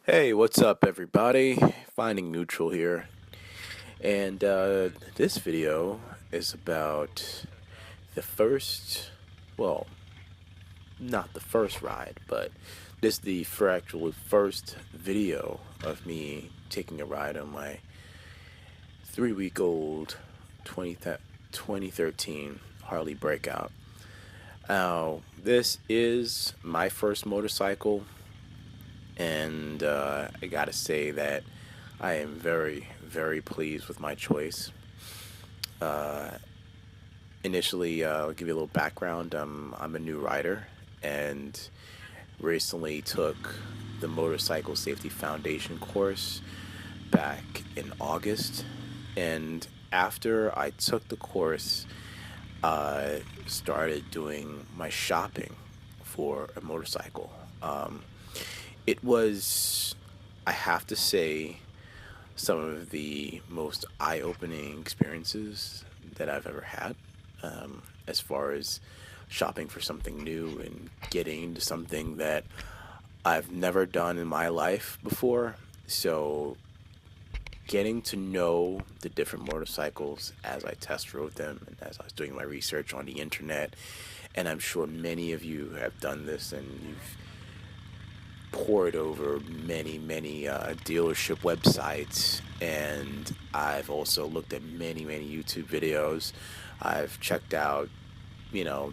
Hey, what's up, everybody? Finding Neutral here. And this video is about the first, well, not the first ride, but this is the actual first video of me taking a ride on my 3-week-old 2013 Harley Breakout. Now, this is my first motorcycle, and I gotta say that I am very, very pleased with my choice. Uh, Initially, I'll give you a little background. I'm a new rider and recently took the Motorcycle Safety Foundation course back in August. And after I took the course, I started doing my shopping for a motorcycle. It was, I have to say, some of the most eye-opening experiences that I've ever had, as far as shopping for something new and getting into something that I've never done in my life before. So getting to know the different motorcycles as I test rode them and as I was doing my research on the internet, and I'm sure many of you have done this and you've poured over many dealership websites, and I've also looked at many YouTube videos. I've checked out,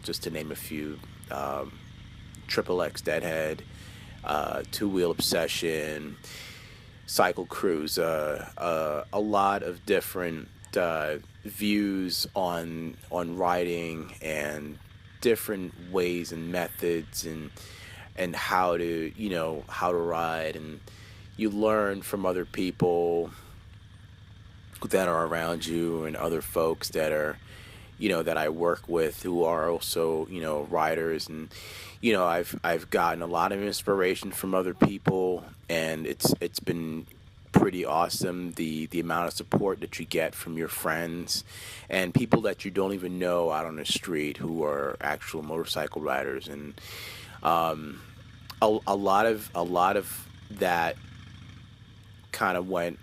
just to name a few, Triple X Deadhead, Two Wheel Obsession, Cycle Cruise, a lot of different views on riding and different ways and methods and how to ride, and you learn from other people that are around you and other folks that are that I work with who are also riders, and I've gotten a lot of inspiration from other people, and it's been pretty awesome, the amount of support that you get from your friends and people that you don't even know out on the street who are actual motorcycle riders. And a lot of that kind of went,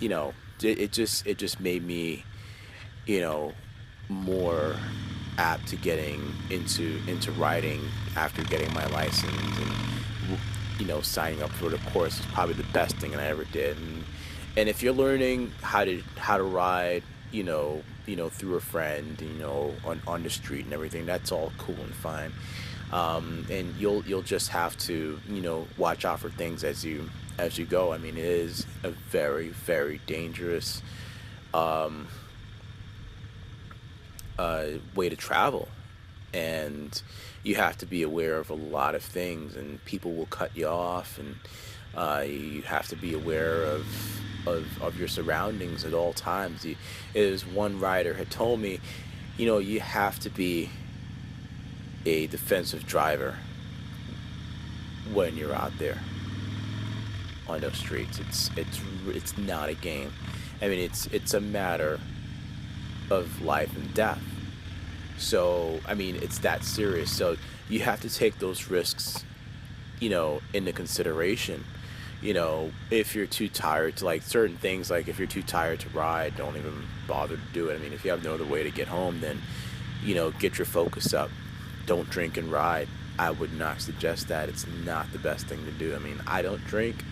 it just made me, more apt to getting into riding after getting my license, and signing up for the course is probably the best thing that I ever did. And if you're learning how to ride, through a friend, on the street and everything, that's all cool and fine. And you'll just have to watch out for things as you go. I mean, it is a very dangerous way to travel, and you have to be aware of a lot of things, and people will cut you off, and you have to be aware of your surroundings at all times. As one rider had told me, you have to be a defensive driver when you're out there on those streets. It's not a game. I mean, it's a matter of life and death. So I mean, it's that serious. So you have to take those risks, into consideration. If you're too tired to, like, certain things, like if you're too tired to ride, don't even bother to do it. I mean, if you have no other way to get home, then get your focus up. Don't drink and ride. I would not suggest that. It's not the best thing to do. I mean, I don't drink,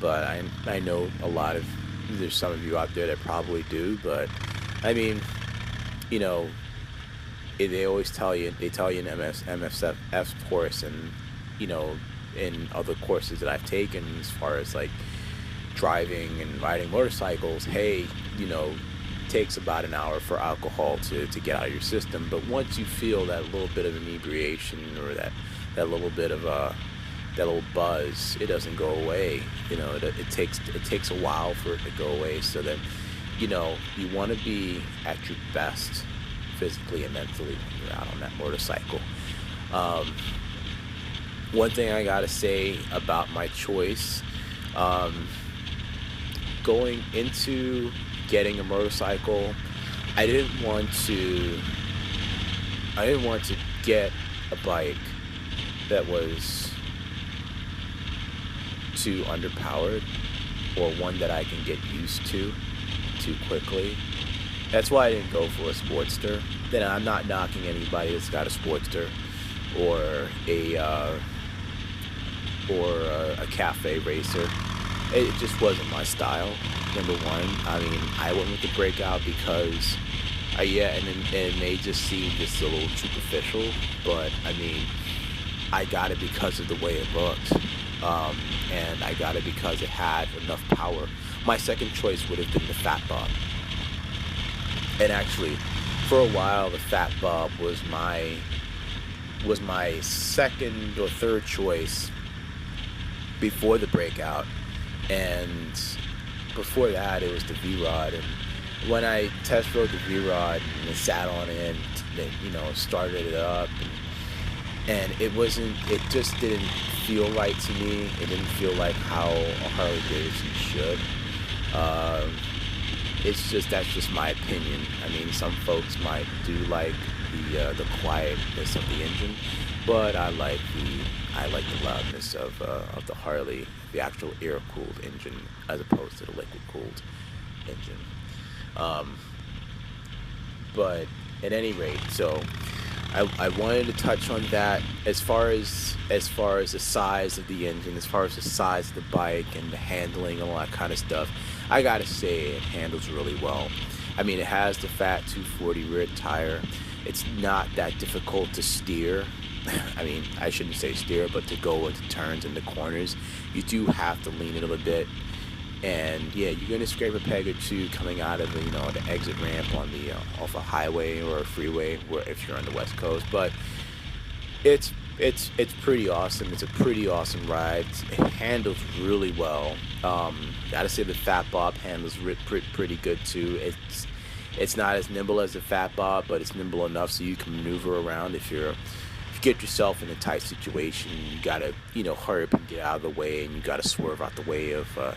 but I know there's some of you out there that probably do. But I mean, they always tell you, in MSF course, and in other courses that I've taken, as far as like driving and riding motorcycles, hey, takes about an hour for alcohol to get out of your system. But once you feel that little bit of inebriation, or that little bit of that little buzz, it doesn't go away. It takes a while for it to go away. So that you want to be at your best physically and mentally when you're out on that motorcycle. One thing I gotta say about my choice, going into getting a motorcycle, I didn't want to get a bike that was too underpowered, or one that I can get used to too quickly. That's why I didn't go for a Sportster. Then I'm not knocking anybody that's got a Sportster or a cafe racer. It just wasn't my style. Number one, I mean, I went with the Breakout because, yeah, and it may just seem just a little superficial, but I mean, I got it because of the way it looked, and I got it because it had enough power. My second choice would have been the Fat Bob, and actually, for a while, the Fat Bob was my second or third choice before the Breakout, and before that it was the V-Rod. And when I test rode the V-Rod and sat on it and started it up, and it just didn't feel right to me. It didn't feel like how a Harley-Davidson should. That's just my opinion. I mean, some folks might do like the quietness of the engine, but I like the loudness of the Harley, the actual air-cooled engine, as opposed to the liquid-cooled engine. But at any rate, so I wanted to touch on that as far as the size of the engine, as far as the size of the bike and the handling and all that kind of stuff. I gotta say, it handles really well. I mean, it has the fat 240 rear tire. It's not that difficult to steer. I mean, I shouldn't say steer, but to go into turns and the corners, you do have to lean it a little bit. And yeah, you're gonna scrape a peg or two coming out of the exit ramp on the off a highway or a freeway, where if you're on the West Coast. But it's pretty awesome. It's a pretty awesome ride. It handles really well. Gotta say the Fat Bob handles pretty good too. It's not as nimble as the Fat Bob, but it's nimble enough so you can maneuver around. If you get yourself in a tight situation, you gotta hurry up and get out of the way, and you gotta swerve out the way of a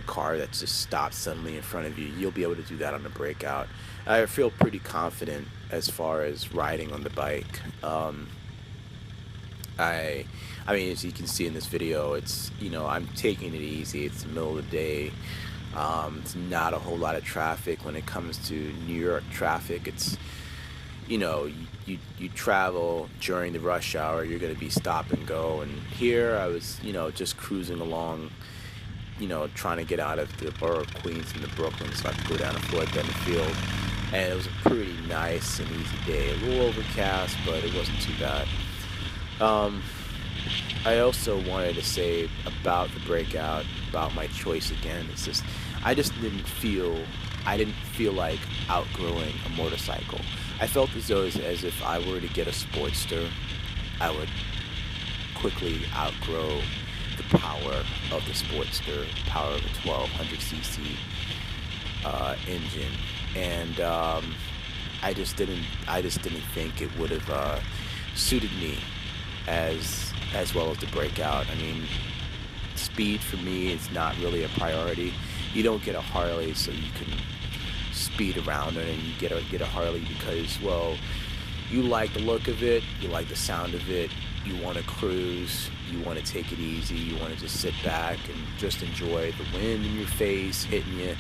car that just stops suddenly in front of you. You'll be able to do that on the Breakout. I feel pretty confident as far as riding on the bike. I mean, as you can see in this video, it's I'm taking it easy. It's the middle of the day. It's not a whole lot of traffic when it comes to New York traffic. It's you travel during the rush hour, you're going to be stop and go. And here I was just cruising along, trying to get out of the borough of Queens into Brooklyn so I could go down to Fort Field. And it was a pretty nice and easy day. A little overcast, but it wasn't too bad. I also wanted to say about the Breakout, about my choice again. It's just, I didn't feel like outgrowing a motorcycle. I felt as though as if I were to get a Sportster, I would quickly outgrow the power of the Sportster, power of a 1200cc engine, and I just didn't think it would have suited me as well as the Breakout. I mean, speed for me is not really a priority. You don't get a Harley so you can speed around it, and you get a Harley because, well, you like the look of it, you like the sound of it, you want to cruise, you want to take it easy, you want to just sit back and just enjoy the wind in your face hitting you,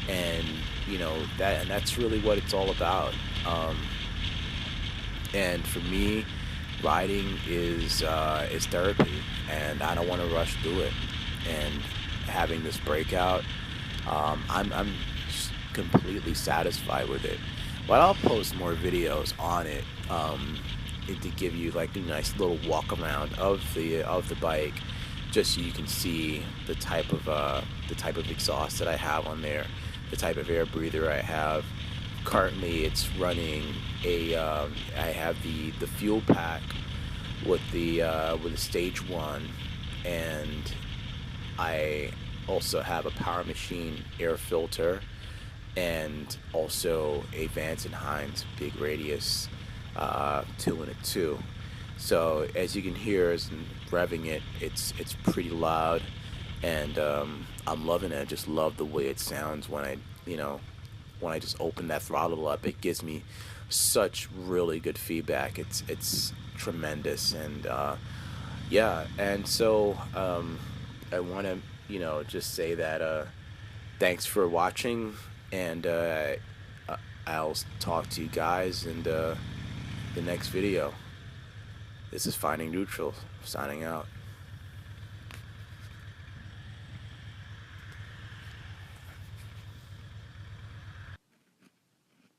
and that's really what it's all about. And for me, riding is therapy, and I don't want to rush through it. And having this Breakout, I'm completely satisfied with it. But I'll post more videos on it to give you like a nice little walk around of the bike, just so you can see the type of exhaust that I have on there, the type of air breather I have. Currently, it's running I have the fuel pack with the stage 1, and I also have a Power Machine air filter, and also a Vance & Hines big radius 2 and a 2. So as you can hear, as I'm revving it, it's pretty loud, and I'm loving it. I just love the way it sounds when I just open that throttle up. It gives me such really good feedback. It's tremendous, and yeah, and so I want to, just say that thanks for watching, and I'll talk to you guys in the next video. This is Finding Neutral, signing out.